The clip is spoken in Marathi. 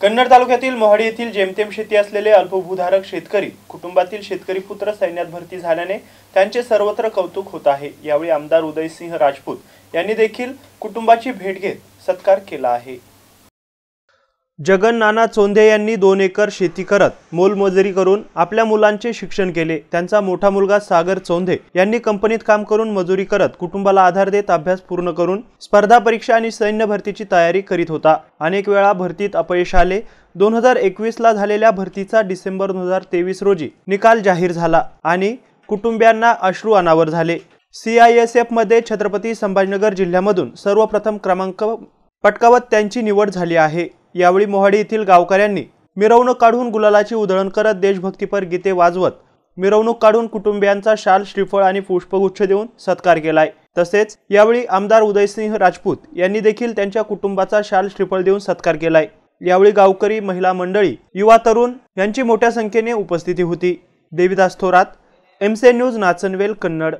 कन्नड तालुक्यातील मोहाडी येथील जेमतेम शेती असलेले अल्पभूधारक शेतकरी कुटुंबातील शेतकरी पुत्र सैन्यात भरती झाल्याने त्यांचे सर्वत्र कौतुक होत आहे। यावेळी आमदार उदयसिंह राजपूत यांनी देखील कुटुंबाची भेट घेत सत्कार केला आहे। जगन नाना चोंधे यांनी 2 एकर शेती करत मोलमजुरी करून आपल्या मुलांचे शिक्षण केले। त्यांचा मोठा मुलगा सागर चोंधे यांनी कंपनीत काम करून मजुरी करत कुटुंबाला आधार देत अभ्यास पूर्ण करून स्पर्धा परीक्षा आणि सैन्य भरतीची तयारी करीत होता। अनेक वेळा भरतीत अपयश आले। 2021 ला झालेल्या भरतीचा डिसेंबर 2023 रोजी निकाल जाहीर झाला आणि कुटुंबियांना अश्रू अनावर झाले। CISF मध्ये छत्रपती संभाजीनगर जिल्ह्यामधून सर्वप्रथम क्रमांक पटकावत त्यांची निवड झाली आहे। यावेळी मोहाडी येथील गावकऱ्यांनी मिरवणूक काढून गुलालाची उधळण करत देशभक्तीपर गीते वाजवत मिरवणूक काढून कुटुंबियांचा शाल, श्रीफळ आणि पुष्पगुच्छ देऊन सत्कार केलाय। तसेच यावेळी आमदार उदयसिंह राजपूत यांनी देखील त्यांच्या कुटुंबाचा शाल, श्रीफळ देऊन सत्कार केलाय। यावेळी गावकरी, महिला मंडळी, युवा तरुण यांची मोठ्या संख्येने उपस्थिती होती। Devidas Thorat, MC news, Nachanvel, Kannada.